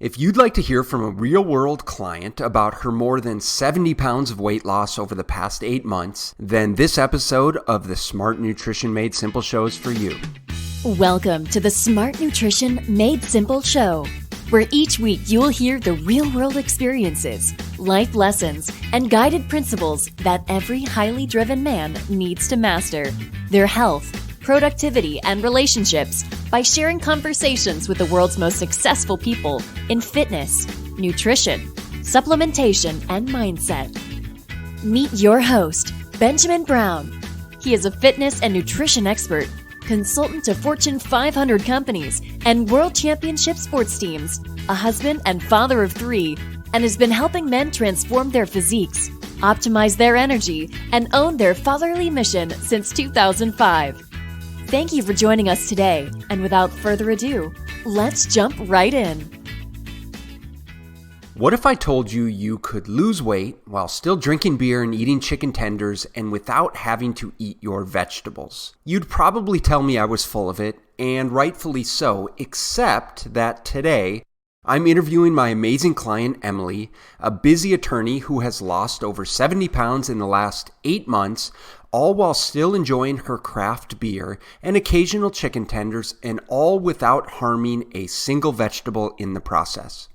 If you'd like to hear from a real-world client about her more than 70 pounds of weight loss over the past 8 months, then this episode of the Smart Nutrition Made Simple show is for you. Welcome to the Smart Nutrition Made Simple show, where each week you will hear the real-world experiences, life lessons, and guided principles that every highly driven man needs to master their health, productivity, and relationships by sharing conversations with the world's most successful people in fitness, nutrition, supplementation, and mindset. Meet your host, Benjamin Brown. He is a fitness and nutrition expert, consultant to Fortune 500 companies and world championship sports teams, a husband and father of 3, and has been helping men transform their physiques, optimize their energy, and own their fatherly mission since 2005. Thank you for joining us today, and without further ado, let's jump right in. What if I told you you could lose weight while still drinking beer and eating chicken tenders and without having to eat your vegetables? You'd probably tell me I was full of it, and rightfully so, except that today I'm interviewing my amazing client, Emily, a busy attorney who has lost over 70 pounds in the last 8 months, all while still enjoying her craft beer and occasional chicken tenders, and all without harming a single vegetable in the process.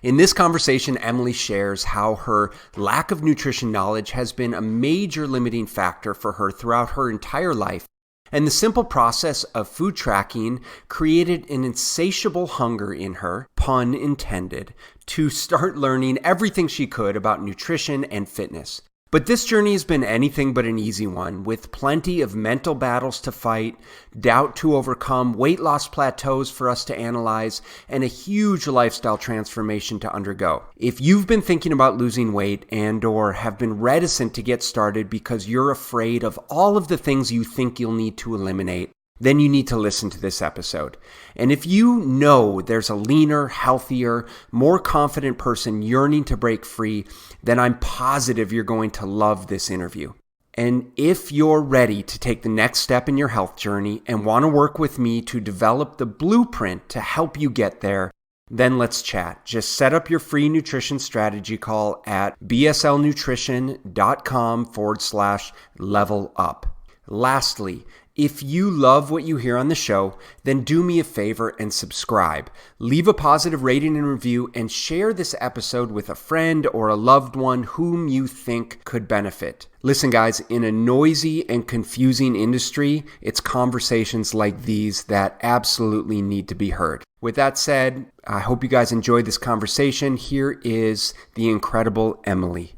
In this conversation, Emily shares how her lack of nutrition knowledge has been a major limiting factor for her throughout her entire life, and the simple process of food tracking created an insatiable hunger in her, pun intended, to start learning everything she could about nutrition and fitness. But this journey has been anything but an easy one, with plenty of mental battles to fight, doubt to overcome, weight loss plateaus for us to analyze, and a huge lifestyle transformation to undergo. If you've been thinking about losing weight and/or have been reticent to get started because you're afraid of all of the things you think you'll need to eliminate, then you need to listen to this episode. And if you know there's a leaner, healthier, more confident person yearning to break free, then I'm positive you're going to love this interview. And if you're ready to take the next step in your health journey and want to work with me to develop the blueprint to help you get there, then let's chat. Just set up your free nutrition strategy call at bslnutrition.com/level up. Lastly, if you love what you hear on the show, then do me a favor and subscribe. Leave a positive rating and review and share this episode with a friend or a loved one whom you think could benefit. Listen, guys, in a noisy and confusing industry, it's conversations like these that absolutely need to be heard. With that said, I hope you guys enjoyed this conversation. Here is the incredible Emily.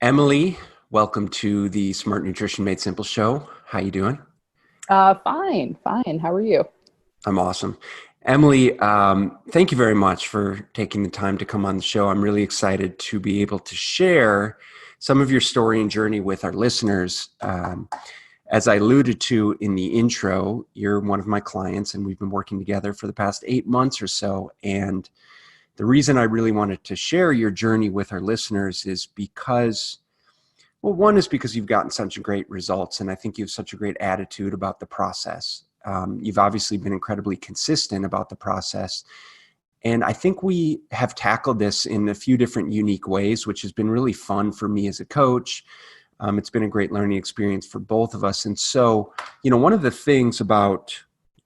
Emily, welcome to the Smart Nutrition Made Simple show. How you doing? Fine. How are you? I'm awesome. Emily, thank you very much for taking the time to come on the show. I'm really excited to be able to share some of your story and journey with our listeners. As I alluded to in the intro, you're one of my clients, and we've been working together for the past 8 months or so. And the reason I really wanted to share your journey with our listeners is because, well, one is because you've gotten such great results, and I think you have such a great attitude about the process. You've obviously been incredibly consistent about the process. And I think we have tackled this in a few different unique ways, which has been really fun for me as a coach. It's been a great learning experience for both of us. And so, one of the things about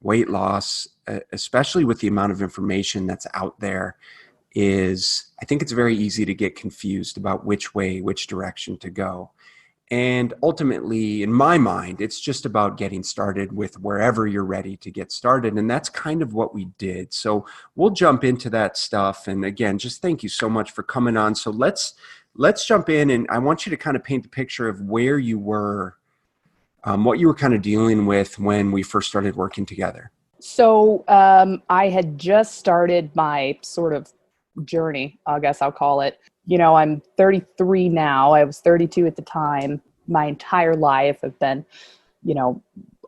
weight loss, especially with the amount of information that's out there, is I think it's very easy to get confused about which direction to go. And ultimately, in my mind, it's just about getting started with wherever you're ready to get started. And that's kind of what we did. So we'll jump into that stuff. And again, just thank you so much for coming on. So let's jump in, and I want you to kind of paint the picture of where you were, what you were kind of dealing with when we first started working together. So I had just started my sort of journey, I guess I'll call it. I'm 33 now. I was 32 at the time. My entire life I've been,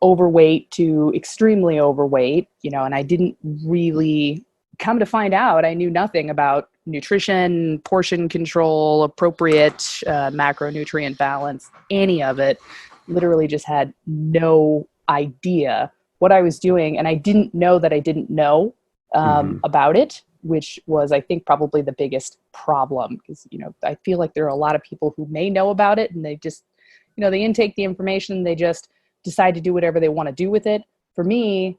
overweight to extremely overweight, and I didn't really come to find out. I knew nothing about nutrition, portion control, appropriate macronutrient balance, any of it. Literally just had no idea what I was doing. And I didn't know that I didn't know about it. which was, I think, probably the biggest problem because, I feel like there are a lot of people who may know about it and they just, they intake the information, they just decide to do whatever they want to do with it. For me,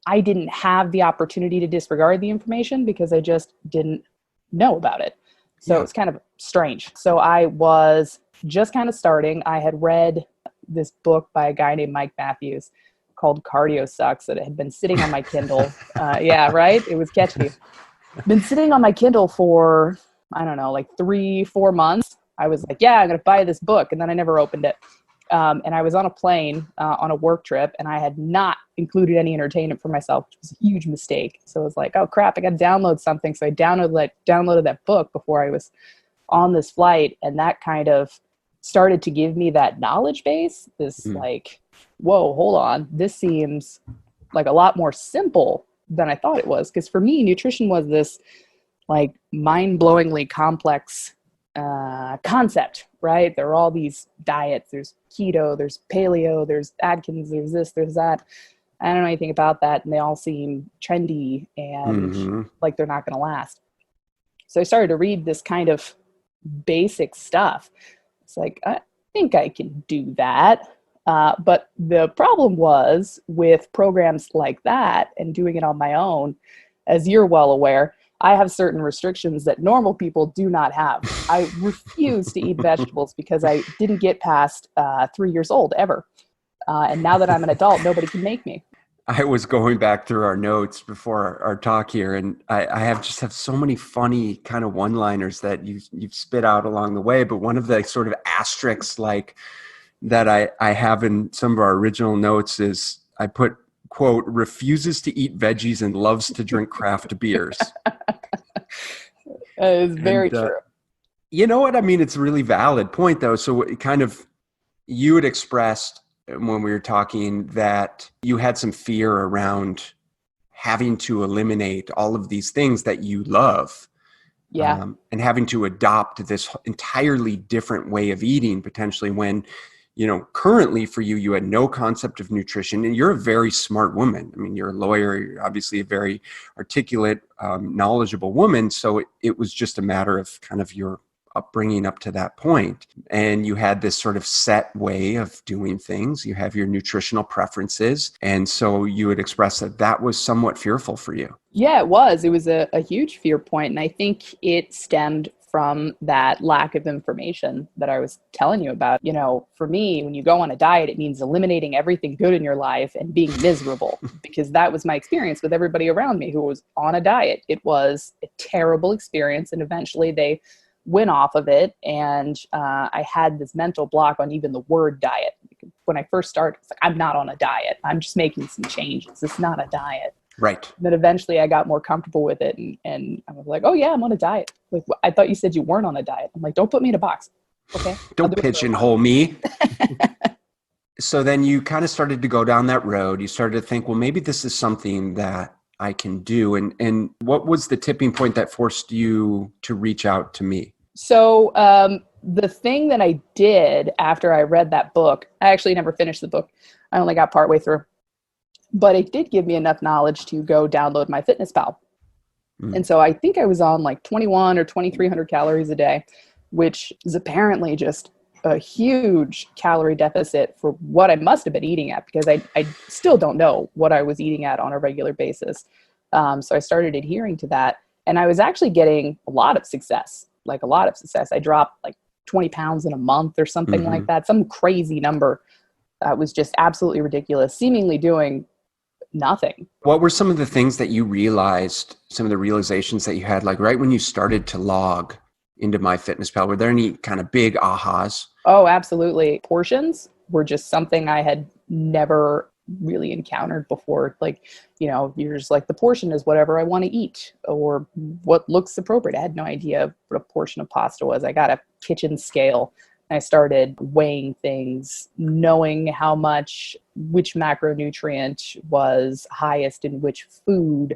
I didn't have the opportunity to disregard the information because I just didn't know about it. So It's kind of strange. So I was just kind of starting. I had read this book by a guy named Mike Matthews called Cardio Sucks that had been sitting on my Kindle. Yeah, right? It was catchy. Been sitting on my Kindle for, I don't know, like 3-4 months. I was like, yeah, I'm going to buy this book. And then I never opened it. And I was on a plane on a work trip, and I had not included any entertainment for myself, which was a huge mistake. So I was like, oh crap, I got to download something. So I downloaded that book before I was on this flight. And that kind of started to give me that knowledge base, this like, whoa, hold on. This seems like a lot more simple than I thought it was. Because for me, nutrition was this like mind-blowingly complex concept, right? There are all these diets. There's keto, there's paleo, there's Atkins, there's this, there's that. I don't know anything about that. And they all seem trendy and like they're not going to last. So I started to read this kind of basic stuff. It's like, I think I can do that. But the problem was with programs like that and doing it on my own, as you're well aware, I have certain restrictions that normal people do not have. I refuse to eat vegetables because I didn't get past 3 years old ever. And now that I'm an adult, nobody can make me. I was going back through our notes before our talk here, and I have so many funny kind of one-liners that you've spit out along the way. But one of the sort of asterisks like that I have in some of our original notes is I put, quote, refuses to eat veggies and loves to drink craft beers. It's very true. You know what I mean? It's a really valid point, though. So it kind of, you had expressed when we were talking that you had some fear around having to eliminate all of these things that you love. Yeah. And having to adopt this entirely different way of eating potentially when, currently for you, you had no concept of nutrition and you're a very smart woman. I mean, you're a lawyer, you're obviously a very articulate, knowledgeable woman. So it was just a matter of kind of your upbringing up to that point. And you had this sort of set way of doing things. You have your nutritional preferences. And so you would express that was somewhat fearful for you. Yeah, it was. It was a huge fear point. And I think it stemmed from that lack of information that I was telling you about. For me, when you go on a diet, it means eliminating everything good in your life and being miserable, because that was my experience with everybody around me who was on a diet. It was a terrible experience. And eventually they went off of it. And I had this mental block on even the word diet. When I first started, it's like, I'm not on a diet. I'm just making some changes. It's not a diet. Right. Then eventually I got more comfortable with it. And I was like, oh yeah, I'm on a diet. Like, I thought you said you weren't on a diet. I'm like, don't put me in a box. Okay. Don't pigeonhole me. So then you kind of started to go down that road. You started to think, well, maybe this is something that I can do. And what was the tipping point that forced you to reach out to me? So the thing that I did after I read that book, I actually never finished the book. I only got partway through. But it did give me enough knowledge to go download my FitnessPal. And so I think I was on like 21 or 2,300 calories a day, which is apparently just a huge calorie deficit for what I must have been eating at, because I still don't know what I was eating at on a regular basis. So I started adhering to that, and I was actually getting a lot of success. I dropped like 20 pounds in a month or something like that, some crazy number that was just absolutely ridiculous, seemingly doing nothing. What were some of the things that you realized, some of the realizations that you had, like right when you started to log into MyFitnessPal? Were there any kind of big ahas? Oh, absolutely. Portions were just something I had never really encountered before. Like, you're just like, the portion is whatever I want to eat or what looks appropriate. I had no idea what a portion of pasta was. I got a kitchen scale. I started weighing things, knowing how much, which macronutrient was highest in which food,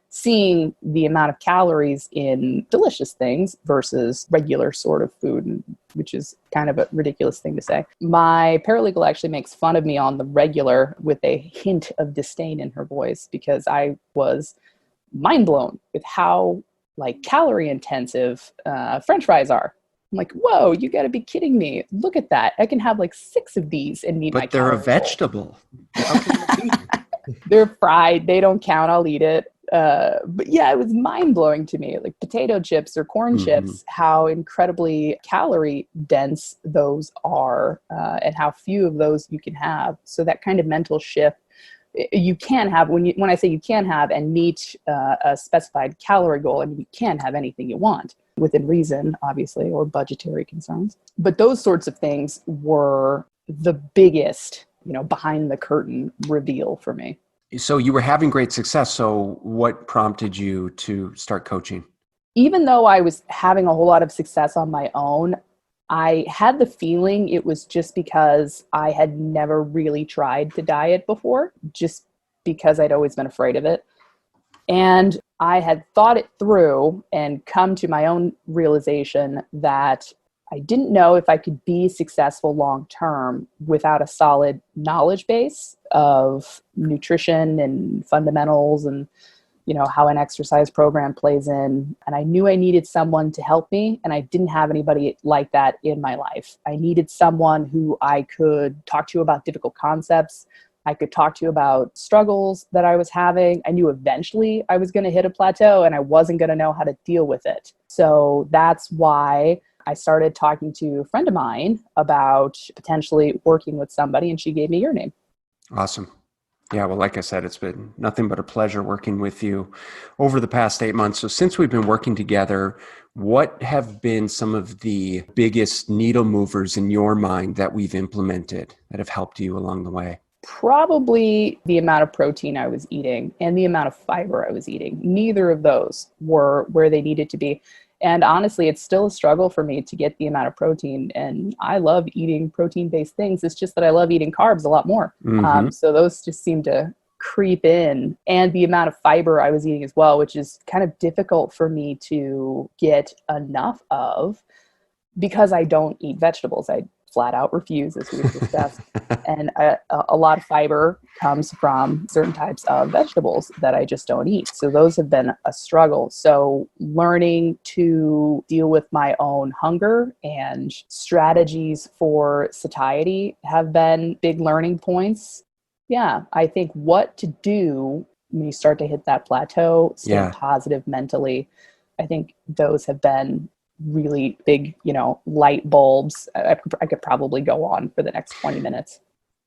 seeing the amount of calories in delicious things versus regular sort of food, which is kind of a ridiculous thing to say. My paralegal actually makes fun of me on the regular with a hint of disdain in her voice, because I was mind blown with how like calorie intensive French fries are. I'm like, whoa, you got to be kidding me. Look at that. I can have like 6 of these and meet my But they're a calorie goal. vegetable. How can that be? They're fried. They don't count. I'll eat it. But yeah, it was mind blowing to me. Like potato chips or corn chips, how incredibly calorie dense those are, and how few of those you can have. So that kind of mental shift you can have when I say you can have and meet a specified calorie goal, and you can have anything you want within reason, obviously, or budgetary concerns. But those sorts of things were the biggest, behind the curtain reveal for me. So you were having great success. So what prompted you to start coaching? Even though I was having a whole lot of success on my own, I had the feeling it was just because I had never really tried to diet before, just because I'd always been afraid of it. And I had thought it through and come to my own realization that I didn't know if I could be successful long-term without a solid knowledge base of nutrition and fundamentals and, how an exercise program plays in. And I knew I needed someone to help me, and I didn't have anybody like that in my life. I needed someone who I could talk to about difficult concepts. I could talk to you about struggles that I was having. I knew eventually I was going to hit a plateau and I wasn't going to know how to deal with it. So that's why I started talking to a friend of mine about potentially working with somebody, and she gave me your name. Awesome. Yeah, well, like I said, it's been nothing but a pleasure working with you over the past 8 months. So since we've been working together, what have been some of the biggest needle movers in your mind that we've implemented that have helped you along the way? Probably the amount of protein I was eating and the amount of fiber I was eating. Neither of those were where they needed to be. And honestly, it's still a struggle for me to get the amount of protein. And I love eating protein-based things. It's just that I love eating carbs a lot more. So those just seem to creep in. And the amount of fiber I was eating as well, which is kind of difficult for me to get enough of because I don't eat vegetables. I flat out refuse, as we've discussed. And a lot of fiber comes from certain types of vegetables that I just don't eat. So those have been a struggle. So learning to deal with my own hunger and strategies for satiety have been big learning points. Yeah, I think what to do when you start to hit that plateau, stay positive mentally, I think those have been really big, light bulbs. I could probably go on for the next 20 minutes.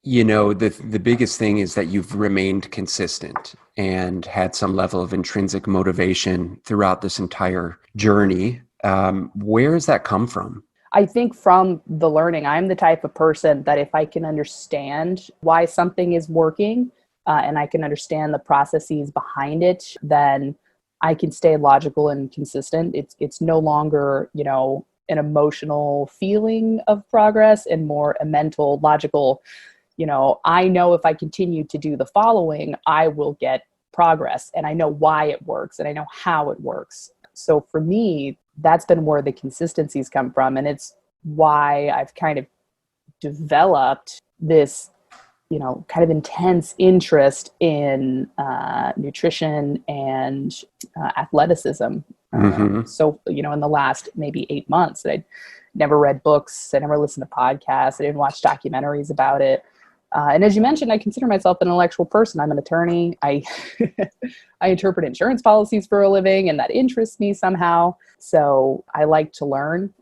The biggest thing is that you've remained consistent and had some level of intrinsic motivation throughout this entire journey. Where has that come from? I think from the learning. I'm the type of person that if I can understand why something is working and I can understand the processes behind it, then I can stay logical and consistent. It's no longer, an emotional feeling of progress and more a mental, logical, I know if I continue to do the following, I will get progress, and I know why it works and I know how it works. So for me, that's been where the consistencies come from. And it's why I've kind of developed this kind of intense interest in nutrition and athleticism. So, in the last maybe 8 months, I'd never read books. I never listened to podcasts. I didn't watch documentaries about it. And as you mentioned, I consider myself an intellectual person. I'm an attorney. I interpret insurance policies for a living, and that interests me somehow. So I like to learn.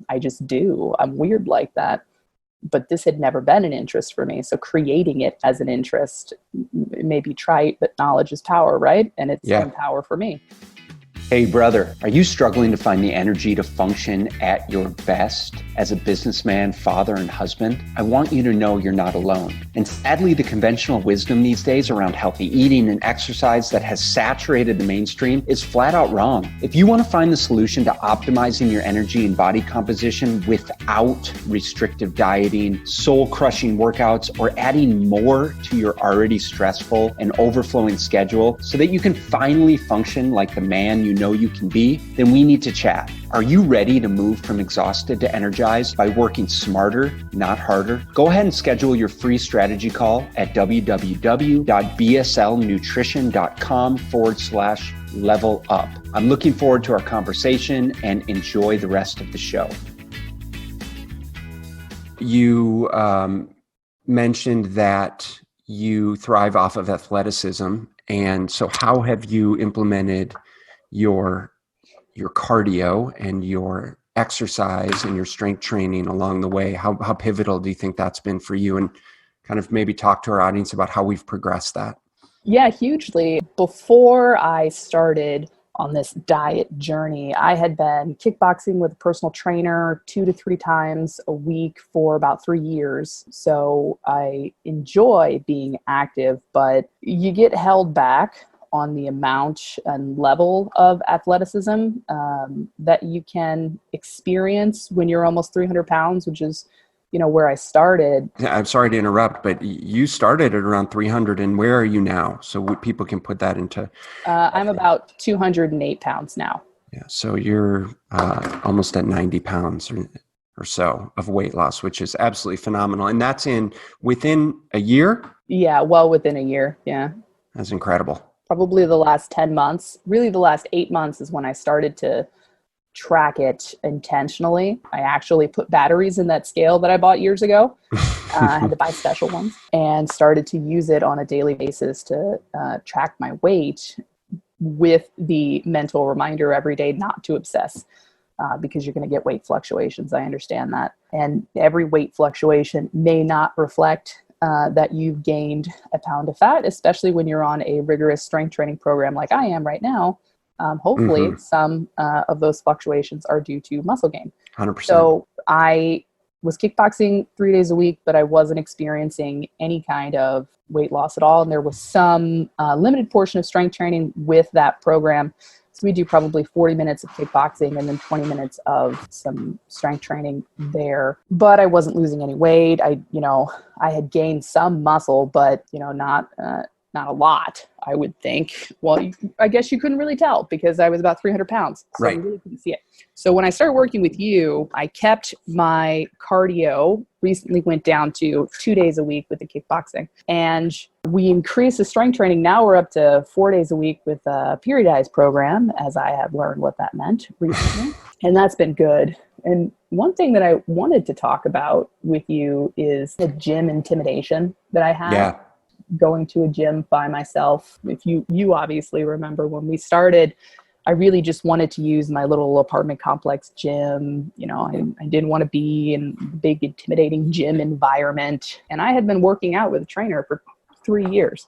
I just do. I'm weird like that. But this had never been an interest for me. So creating it as an interest, may be trite, but knowledge is power, right? And it's been power for me. Hey brother, are you struggling to find the energy to function at your best as a businessman, father, and husband? I want you to know you're not alone. And sadly, the conventional wisdom these days around healthy eating and exercise that has saturated the mainstream is flat out wrong. If you want to find the solution to optimizing your energy and body composition without restrictive dieting, soul-crushing workouts, or adding more to your already stressful and overflowing schedule so that you can finally function like the man you know you can be, then we need to chat. Are you ready to move from exhausted to energized by working smarter, not harder? Go ahead and schedule your free strategy call at www.bslnutrition.com/level up. I'm looking forward to our conversation and enjoy the rest of the show. You mentioned that you thrive off of athleticism. And so how have you implemented your cardio and your exercise and your strength training along the way? How pivotal do you think that's been for you? And kind of maybe talk to our audience about how we've progressed that. Yeah, hugely. Before I started on this diet journey, I had been kickboxing with a personal trainer 2 to 3 times a week for about 3 years. So I enjoy being active, but you get held back on the amount and level of athleticism that you can experience when you're almost 300 pounds, which is where I started. I'm sorry to interrupt, but you started at around 300, and where are you now? So people can put that into... I'm about 208 pounds now. Yeah, so you're almost at 90 pounds or so of weight loss, which is absolutely phenomenal. And that's within a year? Yeah, well within a year, yeah. That's incredible. Probably the last 10 months. Really the last 8 months is when I started to track it intentionally. I actually put batteries in that scale that I bought years ago. I had to buy special ones and started to use it on a daily basis to track my weight with the mental reminder every day not to obsess because you're going to get weight fluctuations. I understand that. And every weight fluctuation may not reflect that you've gained a pound of fat, especially when you're on a rigorous strength training program like I am right now. Hopefully some of those fluctuations are due to muscle gain. 100%. So I was kickboxing 3 days a week, but I wasn't experiencing any kind of weight loss at all. And there was some limited portion of strength training with that program. So we do probably 40 minutes of kickboxing and then 20 minutes of some strength training there. But I wasn't losing any weight. I had gained some muscle, but not a lot, I would think. Well, I guess you couldn't really tell because I was about 300 pounds. So right. You really couldn't see it. So when I started working with you, I kept my cardio, recently went down to 2 days a week with the kickboxing. And we increased the strength training. Now we're up to 4 days a week with a periodized program, as I have learned what that meant recently. And that's been good. And one thing that I wanted to talk about with you is the gym intimidation that I had. Yeah. Going to a gym by myself. If you obviously remember when we started, I really just wanted to use my little apartment complex gym. I didn't want to be in a big intimidating gym environment. And I had been working out with a trainer for 3 years.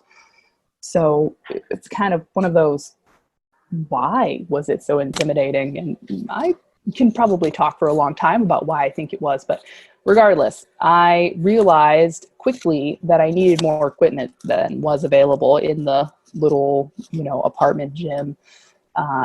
So it's kind of one of those, why was it so intimidating? And I can probably talk for a long time about why I think it was, but regardless, I realized quickly that I needed more equipment than was available in the little, apartment gym.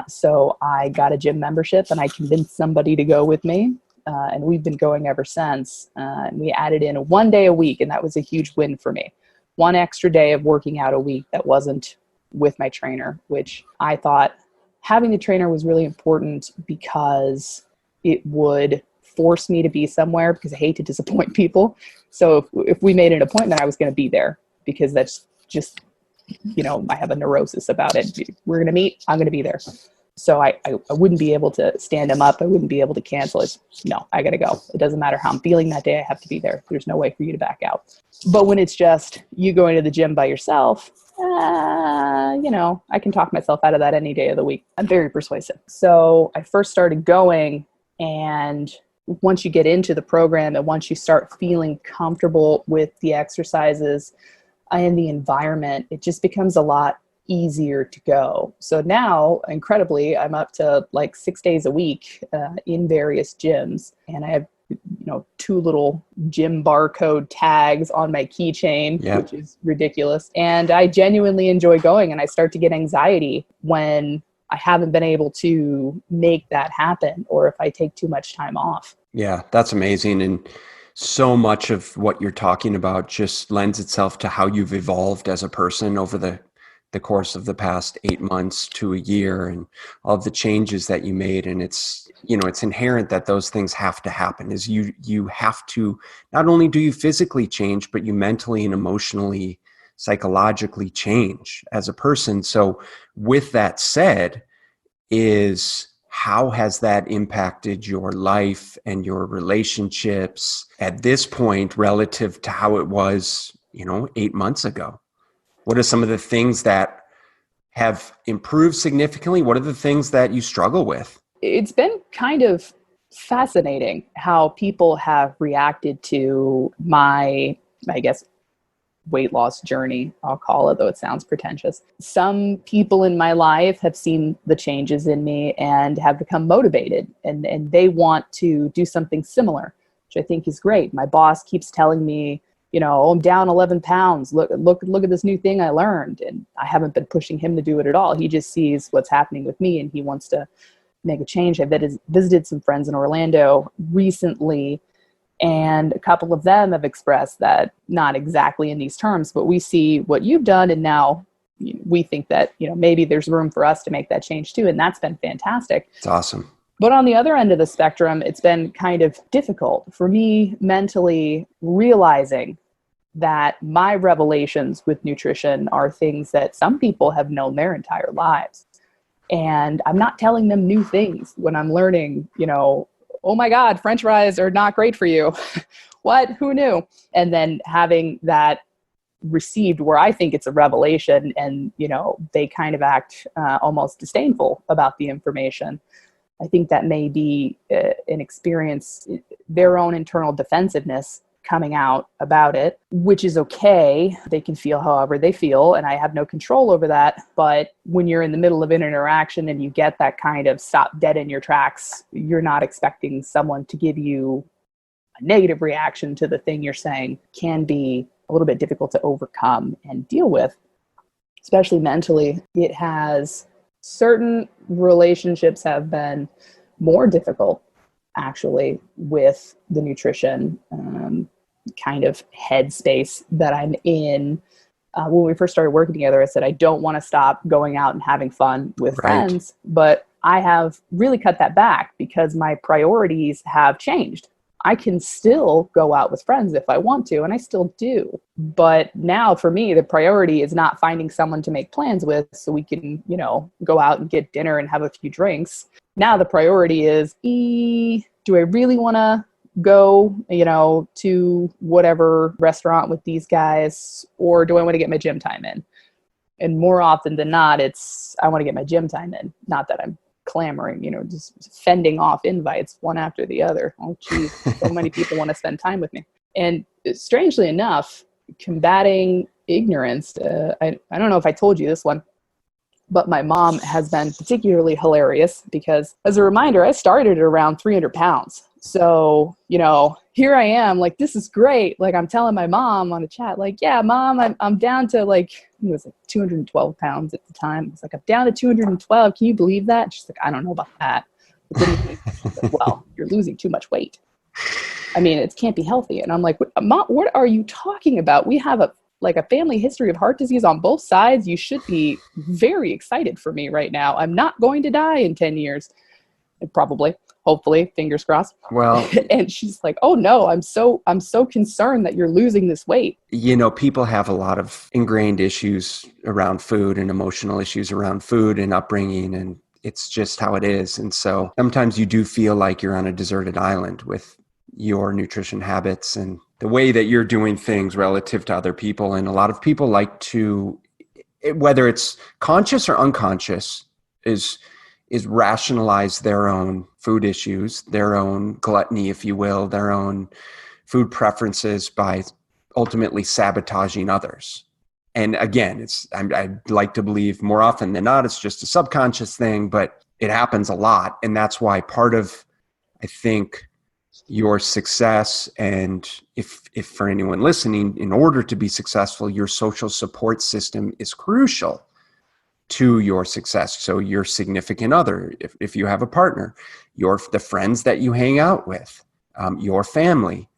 So I got a gym membership and I convinced somebody to go with me. And we've been going ever since. And we added in 1 day a week, and that was a huge win for me. 1 extra day of working out a week that wasn't with my trainer, which I thought having the trainer was really important because it would force me to be somewhere, because I hate to disappoint people. So if we made an appointment, I was going to be there, because that's just, I have a neurosis about it. We're going to meet, I'm going to be there. So I wouldn't be able to stand him up. I wouldn't be able to cancel it. No, I got to go. It doesn't matter how I'm feeling that day. I have to be there. There's no way for you to back out. But when it's just you going to the gym by yourself, I can talk myself out of that any day of the week. I'm very persuasive. So I first started going, and once you get into the program and once you start feeling comfortable with the exercises and the environment, it just becomes a lot easier to go. So now, incredibly, I'm up to like 6 days a week in various gyms, and I have 2 little gym barcode tags on my keychain, which is ridiculous. And I genuinely enjoy going, and I start to get anxiety when I haven't been able to make that happen, or if I take too much time off. Yeah, that's amazing. And so much of what you're talking about just lends itself to how you've evolved as a person over the the course of the past 8 months to a year and all of the changes that you made. And it's, it's inherent that those things have to happen. Is you have to, not only do you physically change, but you mentally and emotionally, psychologically change as a person. So with that said, how has that impacted your life and your relationships at this point relative to how it was, 8 months ago? What are some of the things that have improved significantly? What are the things that you struggle with? It's been kind of fascinating how people have reacted to my, I guess, weight loss journey, I'll call it, though it sounds pretentious. Some people in my life have seen the changes in me and have become motivated, and they want to do something similar, which I think is great. My boss keeps telling me, I'm down 11 pounds. Look at this new thing I learned. And I haven't been pushing him to do it at all. He just sees what's happening with me and he wants to make a change. I visited some friends in Orlando recently, and a couple of them have expressed that, not exactly in these terms, but we see what you've done, and now we think that, maybe there's room for us to make that change too. And that's been fantastic. It's awesome. But on the other end of the spectrum, it's been kind of difficult for me mentally, realizing that my revelations with nutrition are things that some people have known their entire lives. And I'm not telling them new things when I'm learning, oh my God, French fries are not great for you. What? Who knew? And then having that received where I think it's a revelation and, they kind of act almost disdainful about the information. I think that may be an experience, their own internal defensiveness coming out about it, which is okay. They can feel however they feel, and I have no control over that. But when you're in the middle of an interaction and you get that kind of stop dead in your tracks, you're not expecting someone to give you a negative reaction to the thing you're saying, can be a little bit difficult to overcome and deal with, especially mentally. It has, certain relationships have been more difficult actually with the nutrition kind of headspace that I'm in. When we first started working together, I said, I don't want to stop going out and having fun with friends, but I have really cut that back because my priorities have changed. I can still go out with friends if I want to, and I still do. But now for me, the priority is not finding someone to make plans with so we can, go out and get dinner and have a few drinks. Now the priority is, do I really want to go, to whatever restaurant with these guys, or do I want to get my gym time in? And more often than not, it's, I want to get my gym time in. Not that I'm clamoring, just fending off invites one after the other. Oh, geez, so many people want to spend time with me. And strangely enough, combating ignorance, I don't know if I told you this one, but my mom has been particularly hilarious because, as a reminder, I started at around 300 pounds. So, here I am, like, this is great. Like, I'm telling my mom on a chat, like, yeah, Mom, I'm down to, like, it was like 212 pounds at the time. It's like, I'm down to 212. Can you believe that? She's like, I don't know about that. Like, well, you're losing too much weight. I mean, it can't be healthy. And I'm like, Mom, what are you talking about? We have a family history of heart disease on both sides. You should be very excited for me right now. I'm not going to die in 10 years. Probably, hopefully, fingers crossed. Well, and she's like, oh no, I'm so concerned that you're losing this weight. People have a lot of ingrained issues around food and emotional issues around food and upbringing, and it's just how it is. And so sometimes you do feel like you're on a deserted island with your nutrition habits and the way that you're doing things relative to other people. And a lot of people like to, whether it's conscious or unconscious, is rationalize their own food issues, their own gluttony, if you will, their own food preferences by ultimately sabotaging others. And again, I'd like to believe more often than not, it's just a subconscious thing, but it happens a lot. And that's why part of, I think, your success, and if for anyone listening, in order to be successful, your social support system is crucial to your success. So your significant other, if you have a partner, the friends that you hang out with, your family,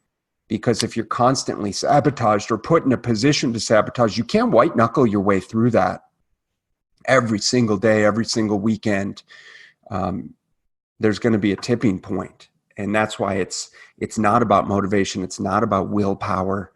because if you're constantly sabotaged or put in a position to sabotage, you can't white knuckle your way through that. every single day, every single weekend, there's going to be a tipping point. And that's why it's not about motivation. It's not about willpower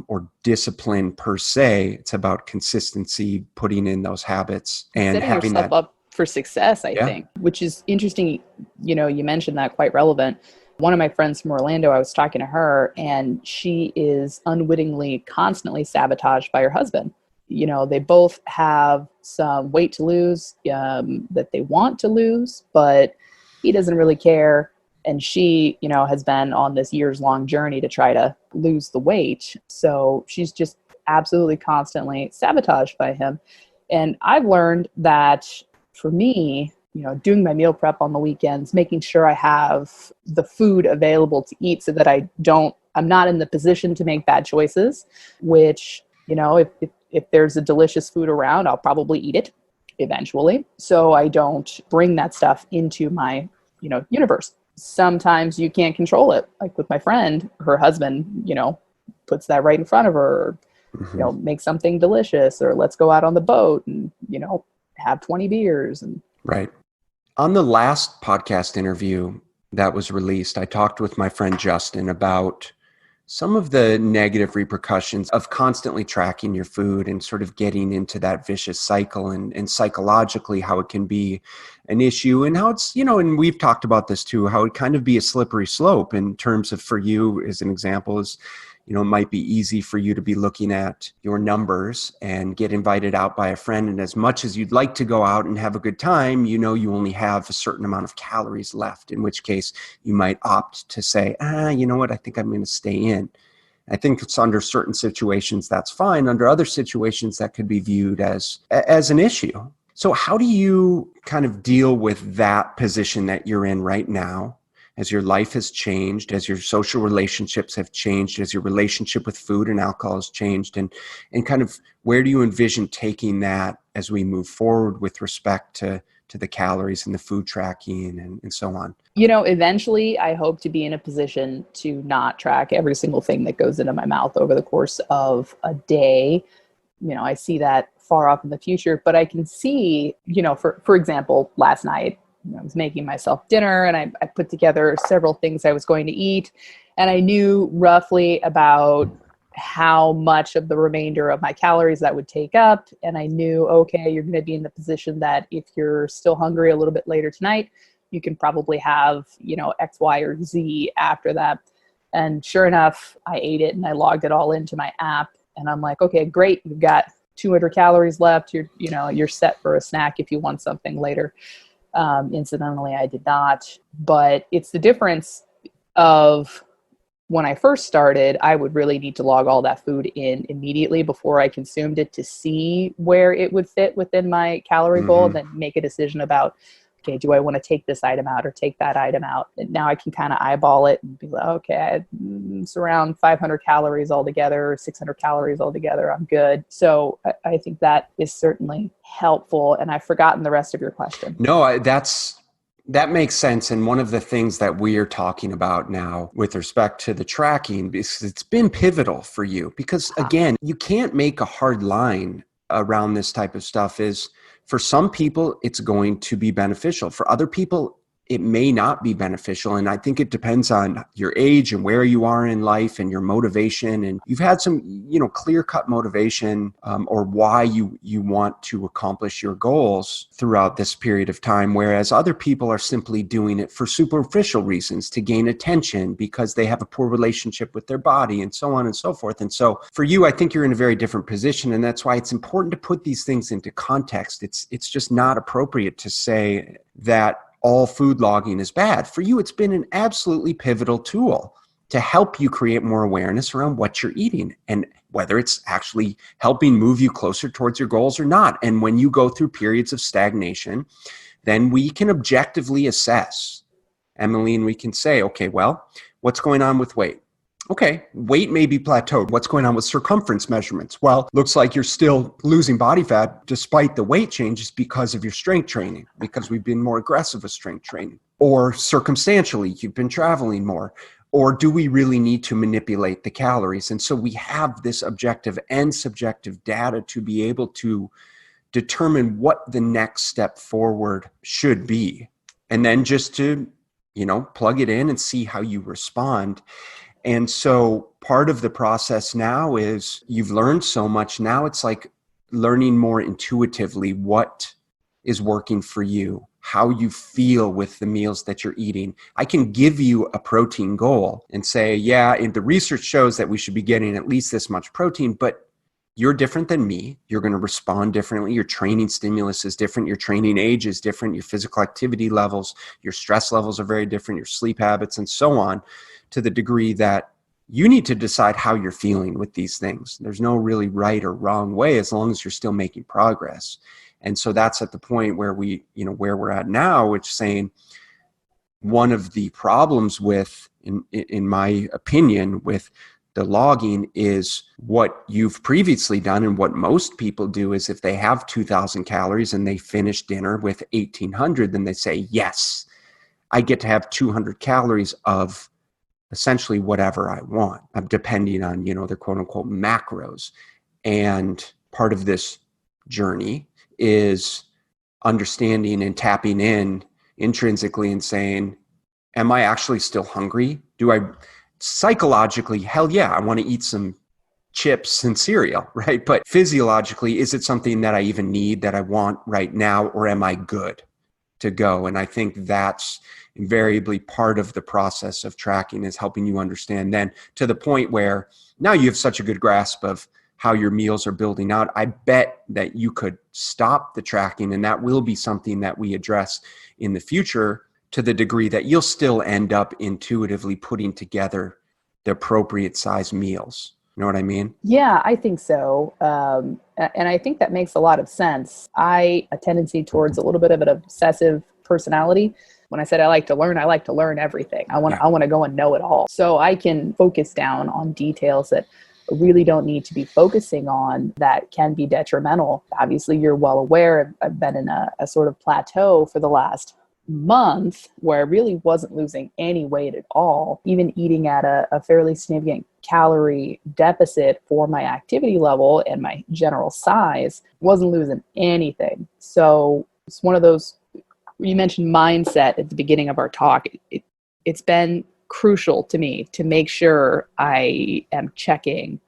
or discipline per se. It's about consistency, putting in those habits and setting having yourself that up for success, I Yeah. think, which is interesting. You know, you mentioned that, quite relevant. One of my friends from Orlando, I was talking to her, and she is unwittingly constantly sabotaged by her husband. You know, they both have some weight to lose that they want to lose, but he doesn't really care. And she, you know, has been on this years-long journey to try to lose the weight. So she's just absolutely constantly sabotaged by him. And I've learned that for me, you know, doing my meal prep on the weekends, making sure I have the food available to eat so that I'm not in the position to make bad choices, which, you know, if there's a delicious food around, I'll probably eat it eventually. So I don't bring that stuff into my, you know, universe. Sometimes you can't control it. Like with my friend, her husband, you know, puts that right in front of her, or, you know, make something delicious, or let's go out on the boat and, you know, have 20 beers. And Right. On the last podcast interview that was released, I talked with my friend Justin about some of the negative repercussions of constantly tracking your food and sort of getting into that vicious cycle, and psychologically how it can be an issue, and how it's, you know, and we've talked about this too, how it kind of be a slippery slope in terms of, for you as an example, is, you know, it might be easy for you to be looking at your numbers and get invited out by a friend. And as much as you'd like to go out and have a good time, you know, you only have a certain amount of calories left, in which case you might opt to say, you know what, I think I'm going to stay in. I think it's under certain situations, that's fine. Under other situations, that could be viewed as an issue. So how do you kind of deal with that position that you're in right now, as your life has changed, as your social relationships have changed, as your relationship with food and alcohol has changed, and kind of where do you envision taking that as we move forward with respect to the calories and the food tracking and so on? you know, eventually I hope to be in a position to not track every single thing that goes into my mouth over the course of a day. You know, I see that far off in the future, but I can see, you know, for example, last night, you know, I was making myself dinner, and I put together several things I was going to eat, and I knew roughly about how much of the remainder of my calories that would take up. And I knew, okay, you're going to be in the position that if you're still hungry a little bit later tonight, you can probably have, you know, X, Y, or Z after that. And sure enough, I ate it and I logged it all into my app, and I'm like, okay, great. You've got 200 calories left. You're set for a snack if you want something later. Incidentally, I did not, but it's the difference of when I first started, I would really need to log all that food in immediately before I consumed it to see where it would fit within my calorie goal, and then make a decision about, okay, do I want to take this item out or take that item out? And now I can kind of eyeball it and be like, okay, it's around 500 calories altogether, 600 calories altogether. I'm good. So I think that is certainly helpful. And I've forgotten the rest of your question. No, that makes sense. And one of the things that we are talking about now with respect to the tracking, because it's been pivotal for you, because again, you can't make a hard line around this type of stuff. Is for some people, it's going to be beneficial. For other people, it may not be beneficial. And I think it depends on your age and where you are in life and your motivation. And you've had some, you know, clear-cut motivation or why you want to accomplish your goals throughout this period of time, whereas other people are simply doing it for superficial reasons, to gain attention because they have a poor relationship with their body and so on and so forth. And so for you, I think you're in a very different position. And that's why it's important to put these things into context. It's just not appropriate to say that all food logging is bad. For you, it's been an absolutely pivotal tool to help you create more awareness around what you're eating and whether it's actually helping move you closer towards your goals or not. And when you go through periods of stagnation, then we can objectively assess, Emily, and we can say, okay, well, what's going on with weight? Okay, weight may be plateaued. What's going on with circumference measurements? Well, looks like you're still losing body fat despite the weight changes because of your strength training, because we've been more aggressive with strength training. Or circumstantially, you've been traveling more. Or do we really need to manipulate the calories? And so we have this objective and subjective data to be able to determine what the next step forward should be. And then just to, plug it in and see how you respond. And so part of the process now is you've learned so much. Now it's like learning more intuitively what is working for you, how you feel with the meals that you're eating. I can give you a protein goal and say, yeah, and the research shows that we should be getting at least this much protein, but you're different than me. You're going to respond differently. Your training stimulus is different. Your training age is different. Your physical activity levels, your stress levels are very different, your sleep habits, and so on, to the degree that you need to decide how you're feeling with these things. There's no really right or wrong way as long as you're still making progress. And so that's at the point where where we're at now, which saying one of the problems with, in my opinion, with the logging is what you've previously done, and what most people do is if they have 2,000 calories and they finish dinner with 1,800, then they say, yes, I get to have 200 calories of essentially whatever I want, depending on, their quote unquote macros. And part of this journey is understanding and tapping in intrinsically and saying, am I actually still hungry? Do I psychologically, hell yeah, I want to eat some chips and cereal, right? But physiologically, is it something that I even need, that I want right now, or am I good to go? And I think that's invariably part of the process of tracking, is helping you understand then to the point where now you have such a good grasp of how your meals are building out. I bet that you could stop the tracking, and that will be something that we address in the future, to the degree that you'll still end up intuitively putting together the appropriate size meals. You know what I mean? Yeah, I think so. And I think that makes a lot of sense. A tendency towards a little bit of an obsessive personality. When I said I like to learn everything. I want to go and know it all. So I can focus down on details that I really don't need to be focusing on, that can be detrimental. Obviously, you're well aware, I've been in a sort of plateau for the last month where I really wasn't losing any weight at all, even eating at a fairly significant calorie deficit for my activity level and my general size, wasn't losing anything. So it's one of those, you mentioned mindset at the beginning of our talk. It's been crucial to me to make sure I am checking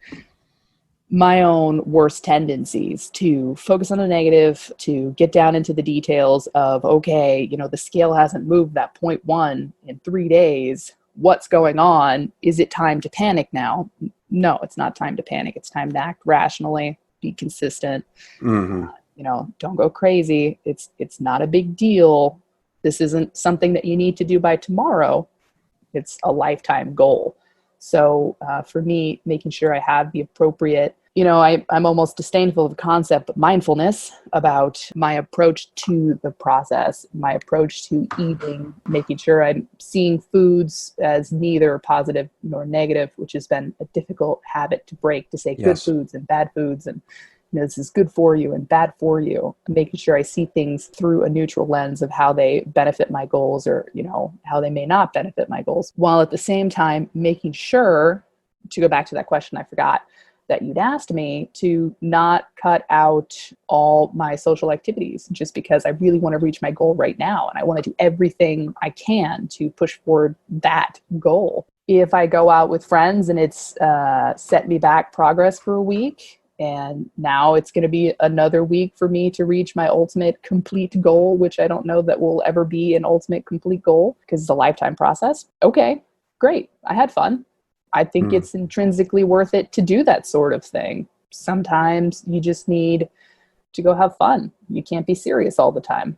my own worst tendencies, to focus on the negative, to get down into the details of, okay, the scale hasn't moved that 0.1 in 3 days. What's going on? Is it time to panic now? No, it's not time to panic. It's time to act rationally, be consistent. Mm-hmm. Don't go crazy. It's not a big deal. This isn't something that you need to do by tomorrow. It's a lifetime goal. So for me, making sure I have the appropriate, I'm almost disdainful of the concept, but mindfulness about my approach to the process, my approach to eating, making sure I'm seeing foods as neither positive nor negative, which has been a difficult habit to break, to say good foods and bad foods, and this is good for you and bad for you. Making sure I see things through a neutral lens of how they benefit my goals, or, how they may not benefit my goals, while at the same time making sure, to go back to that question I forgot that you'd asked me, to not cut out all my social activities just because I really want to reach my goal right now. And I want to do everything I can to push forward that goal. If I go out with friends and it's set me back progress for a week, and now it's going to be another week for me to reach my ultimate complete goal, which I don't know that will ever be an ultimate complete goal because it's a lifetime process. Okay, great. I had fun. I think it's intrinsically worth it to do that sort of thing. Sometimes you just need to go have fun. You can't be serious all the time.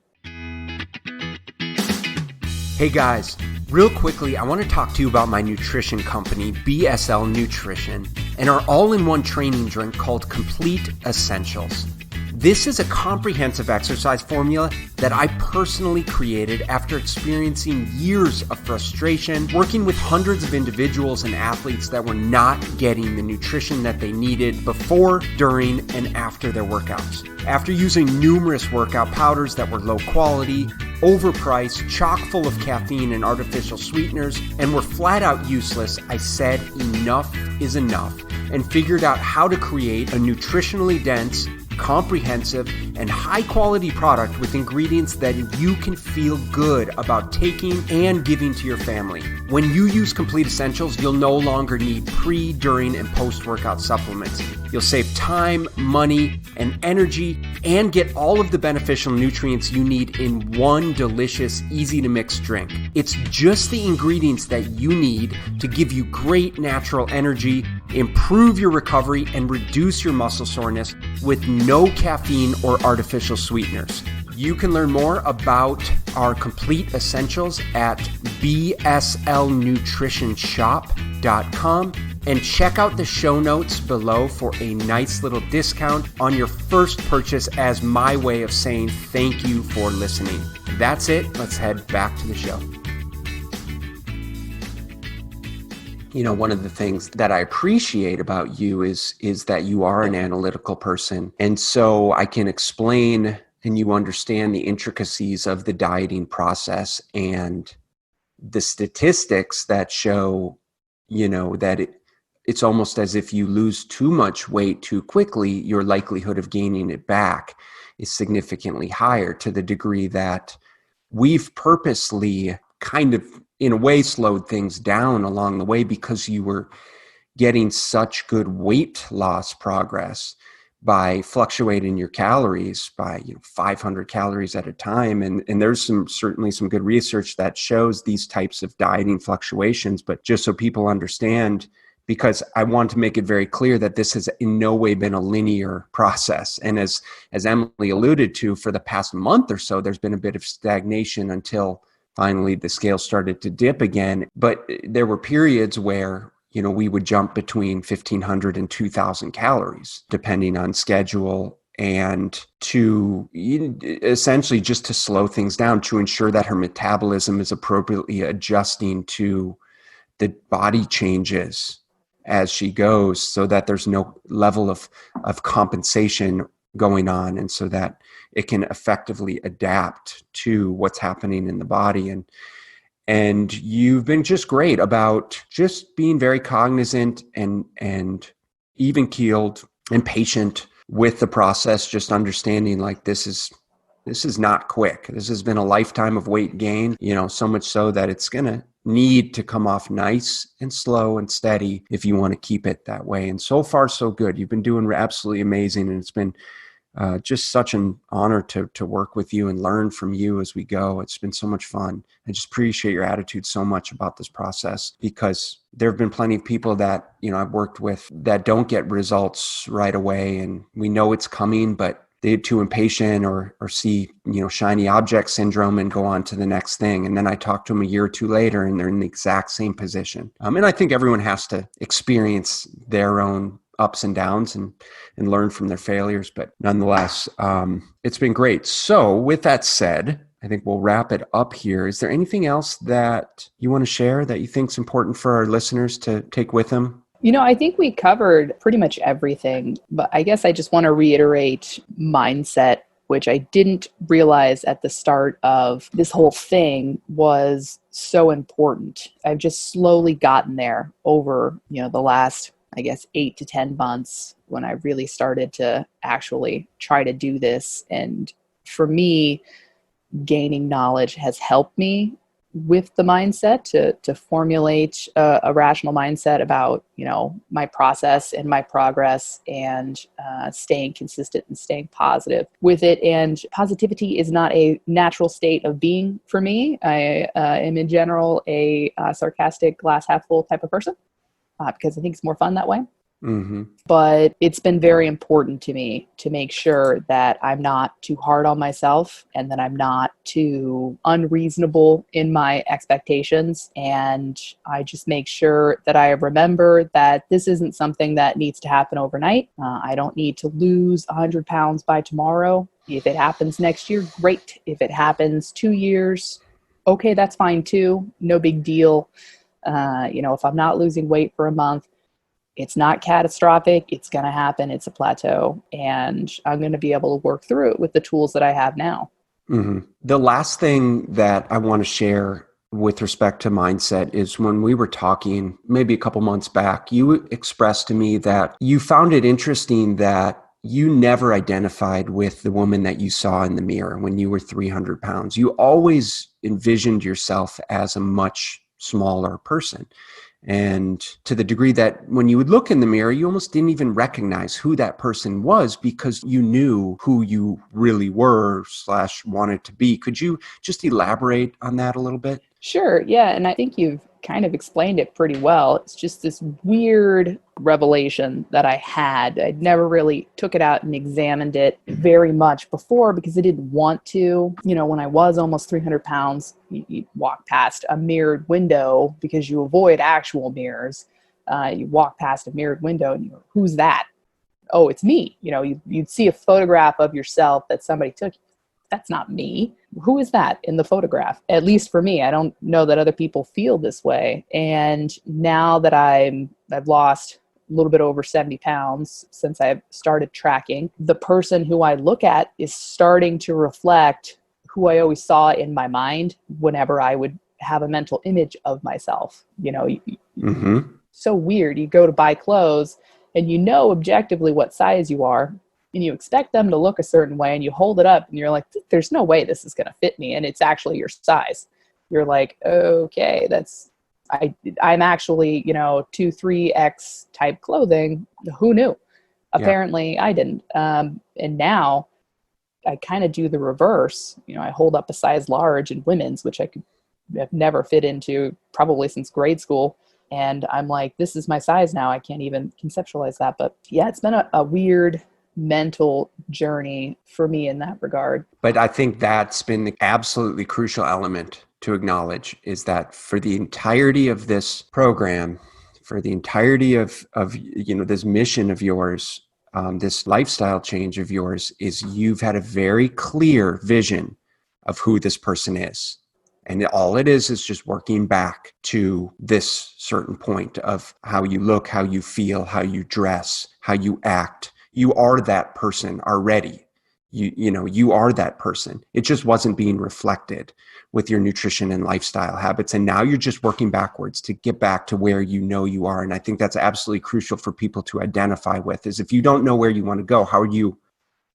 Hey guys, real quickly, I want to talk to you about my nutrition company, BSL Nutrition, and our all-in-one training drink called Complete Essentials. This is a comprehensive exercise formula that I personally created after experiencing years of frustration, working with hundreds of individuals and athletes that were not getting the nutrition that they needed before, during, and after their workouts. After using numerous workout powders that were low quality, overpriced, chock full of caffeine and artificial sweeteners, and were flat out useless, I said enough is enough and figured out how to create a nutritionally dense, comprehensive, and high-quality product with ingredients that you can feel good about taking and giving to your family. When you use Complete Essentials, you'll no longer need pre, during, and post-workout supplements. You'll save time, money, and energy, and get all of the beneficial nutrients you need in one delicious, easy-to-mix drink. It's just the ingredients that you need to give you great natural energy, improve your recovery, and reduce your muscle soreness with no caffeine or artificial sweeteners. You can learn more about our Complete Essentials at bslnutritionshop.com and check out the show notes below for a nice little discount on your first purchase as my way of saying thank you for listening. That's it. Let's head back to the show. You know, one of the things that I appreciate about you is that you are an analytical person. And so I can explain and you understand the intricacies of the dieting process and the statistics that show, you know, that it's almost as if you lose too much weight too quickly, your likelihood of gaining it back is significantly higher, to the degree that we've purposely kind of, in a way, slowed things down along the way because you were getting such good weight loss progress by fluctuating your calories by 500 calories at a time. And there's certainly some good research that shows these types of dieting fluctuations. But just so people understand, because I want to make it very clear that this has in no way been a linear process. And as Emily alluded to, for the past month or so, there's been a bit of stagnation until finally the scale started to dip again. But there were periods where, you know, we would jump between 1,500 and 2,000 calories, depending on schedule, and to essentially just to slow things down, to ensure that her metabolism is appropriately adjusting to the body changes as she goes, so that there's no level of compensation going on, and so that it can effectively adapt to what's happening in the body. And you've been just great about just being very cognizant and even keeled and patient with the process, just understanding like this is not quick. This has been a lifetime of weight gain, you know, so much so that it's going to need to come off nice and slow and steady if you want to keep it that way. And so far, so good. You've been doing absolutely amazing. And it's been just such an honor to work with you and learn from you as we go. It's been so much fun. I just appreciate your attitude so much about this process, because there have been plenty of people that, you know, I've worked with that don't get results right away, and we know it's coming, but they're too impatient or see, you know, shiny object syndrome and go on to the next thing. And then I talk to them a year or two later and they're in the exact same position. And I think everyone has to experience their own ups and downs and learn from their failures. But nonetheless, it's been great. So with that said, I think we'll wrap it up here. Is there anything else that you want to share that you think is important for our listeners to take with them? You know, I think we covered pretty much everything, but I guess I just want to reiterate mindset, which I didn't realize at the start of this whole thing was so important. I've just slowly gotten there over, you know, the last, I guess, 8 to 10 months when I really started to actually try to do this. And for me, gaining knowledge has helped me with the mindset to formulate a rational mindset about, you know, my process and my progress, and staying consistent and staying positive with it. And positivity is not a natural state of being for me. I am in general a sarcastic, glass half full type of person, because I think it's more fun that way. Mm-hmm. But it's been very important to me to make sure that I'm not too hard on myself and that I'm not too unreasonable in my expectations. And I just make sure that I remember that this isn't something that needs to happen overnight. I don't need to lose 100 pounds by tomorrow. If it happens next year, great. If it happens 2 years, okay, that's fine too. No big deal. If I'm not losing weight for a month, it's not catastrophic. It's going to happen. It's a plateau. And I'm going to be able to work through it with the tools that I have now. Mm-hmm. The last thing that I want to share with respect to mindset is when we were talking maybe a couple months back, you expressed to me that you found it interesting that you never identified with the woman that you saw in the mirror when you were 300 pounds. You always envisioned yourself as a much smaller person. And to the degree that when you would look in the mirror, you almost didn't even recognize who that person was because you knew who you really were / wanted to be. Could you just elaborate on that a little bit? Sure. Yeah. And I think you've kind of explained it pretty well. It's just this weird revelation that I had. I'd never really took it out and examined it very much before because I didn't want to. You know, when I was almost 300 pounds, you walk past a mirrored window because you avoid actual mirrors. You walk past a mirrored window and you go, who's that? Oh, it's me. You know, you'd see a photograph of yourself that somebody took. That's not me. Who is that in the photograph? At least for me, I don't know that other people feel this way. And now that I've lost a little bit over 70 pounds since I've started tracking, the person who I look at is starting to reflect who I always saw in my mind whenever I would have a mental image of myself. You know, so weird. You go to buy clothes and you know objectively what size you are, and you expect them to look a certain way, and you hold it up and you're like, there's no way this is going to fit me. And it's actually your size. You're like, okay, I'm actually, 2-3X type clothing. Who knew? Apparently I didn't. And now I kind of do the reverse. I hold up a size large in women's, which have never fit into probably since grade school. And I'm like, this is my size now. I can't even conceptualize that. But yeah, it's been a weird mental journey for me in that regard. But I think that's been the absolutely crucial element to acknowledge, is that for the entirety of this program, for the entirety of this mission of yours, this lifestyle change of yours, is you've had a very clear vision of who this person is. And all it is just working back to this certain point of how you look, how you feel, how you dress, how you act. You are that person already. You are that person. It just wasn't being reflected with your nutrition and lifestyle habits. And now you're just working backwards to get back to where you are. And I think that's absolutely crucial for people to identify with, is if you don't know where you want to go, how are you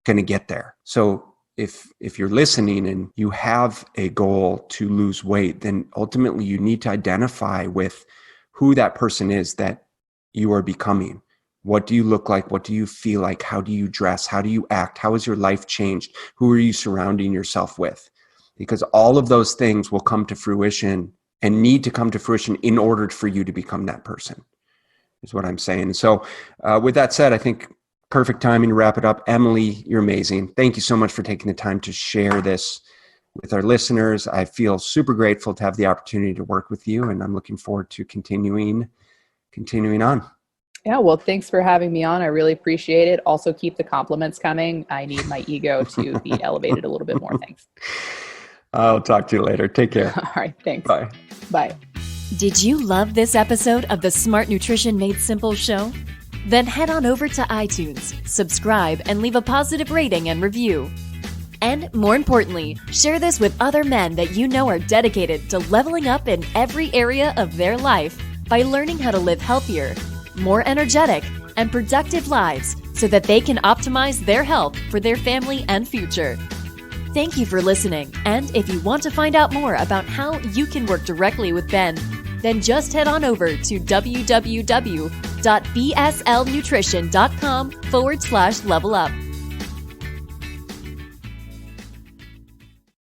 going to get there? So if you're listening and you have a goal to lose weight, then ultimately you need to identify with who that person is that you are becoming. What do you look like? What do you feel like? How do you dress? How do you act? How has your life changed? Who are you surrounding yourself with? Because all of those things will come to fruition and need to come to fruition in order for you to become that person, is what I'm saying. So with that said, I think perfect timing to wrap it up. Emily, you're amazing. Thank you so much for taking the time to share this with our listeners. I feel super grateful to have the opportunity to work with you, and I'm looking forward to continuing on. Yeah, well, thanks for having me on. I really appreciate it. Also, keep the compliments coming. I need my ego to be elevated a little bit more. Thanks. I'll talk to you later. Take care. All right. Thanks. Bye. Bye. Did you love this episode of the Smart Nutrition Made Simple show? Then head on over to iTunes, subscribe, and leave a positive rating and review. And more importantly, share this with other men that you know are dedicated to leveling up in every area of their life by learning how to live healthier, more energetic, and productive lives so that they can optimize their health for their family and future. Thank you for listening, and if you want to find out more about how you can work directly with Ben, then just head on over to www.bslnutrition.com/level up.